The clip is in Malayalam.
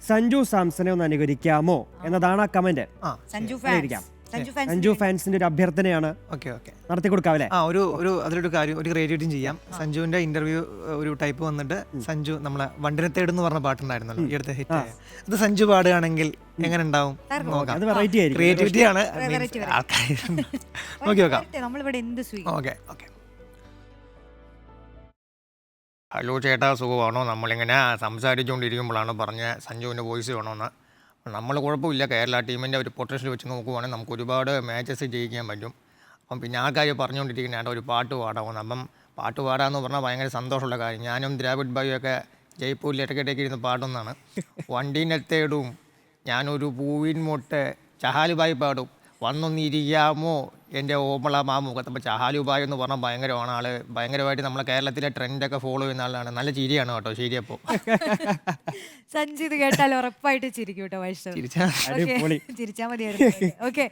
സഞ്ജു സാംസനെ ഒന്ന് അനുകരിക്കാമോ എന്നതാണ് ആ കമന്റ്. സഞ്ജു ഫാൻസിന്റെ ഒരു അഭ്യർത്ഥനയാണ്. നടത്തി കൊടുക്കാം അല്ലേ? അതിലൊരു കാര്യം, ഒരു ക്രിയേറ്റിവിറ്റിയും ചെയ്യാം. സഞ്ജുവിന്റെ ഇന്റർവ്യൂ ഒരു ടൈപ്പ് വന്നിട്ട് സഞ്ജു നമ്മളെ വണ്ടിനെ തേടുന്ന് പറഞ്ഞ പാട്ടുണ്ടായിരുന്നല്ലോ ഈ അടുത്ത ഹിറ്റ്, അത് സഞ്ജു പാടുകയാണെങ്കിൽ എങ്ങനെ ഉണ്ടാവും നോക്കാം. അത് വെറൈറ്റി ആയിരിക്കും. ക്രിയേറ്റിവിറ്റി ആണ്. ഹലോ ചേട്ടാ, സുഖമാണോ? നമ്മളിങ്ങനെ സംസാരിച്ചുകൊണ്ടിരിക്കുമ്പോഴാണ് പറഞ്ഞ സഞ്ജുവിൻ്റെ വോയിസ് വേണമെന്ന്. നമ്മൾ കുഴപ്പമില്ല, കേരള ടീമിൻ്റെ ഒരു പൊട്ടൻഷ്യൽ വെച്ച് നോക്കുവാണെങ്കിൽ നമുക്ക് ഒരുപാട് മാച്ചസ് ജയിക്കാൻ പറ്റും. അപ്പം പിന്നെ ആൾക്കാർ പറഞ്ഞുകൊണ്ടിരിക്കുന്നതാണ് ഒരു പാട്ട് പാടാമെന്ന്. അപ്പം പാട്ട് പാടാമെന്ന് പറഞ്ഞാൽ ഭയങ്കര സന്തോഷമുള്ള കാര്യം. ഞാനും ദ്രാവിഡ് ഭായിയൊക്കെ ജയ്പൂരിൽ ഇടയ്ക്കിടയ്ക്ക് ഇരുന്ന് പാടുന്നതാണ്. വണ്ടീനെ തേടും ഞാനൊരു പൂവിൻ മുട്ട്, ചഹാലുബായി പാടും വന്നൊന്നിരിക്കാമോ എൻ്റെ ഓമള മാമുഖത്ത്. അപ്പോൾ ചഹാലുബായി എന്ന് പറഞ്ഞാൽ ഭയങ്കരമാണ് ആൾ. ഭയങ്കരമായിട്ട് നമ്മളെ കേരളത്തിലെ ട്രെൻഡൊക്കെ ഫോളോ ചെയ്യുന്ന ആളാണ്. നല്ല ചിരിയാണ് കേട്ടോ. ശരിയപ്പോൾ സഞ്ജു ഇത് കേട്ടാൽ ഉറപ്പായിട്ട് ചിരിക്കും കേട്ടോ. വൈഷ്ണവ് ചിരിച്ചാൽ മതിയായിരുന്നു. ഓക്കെ.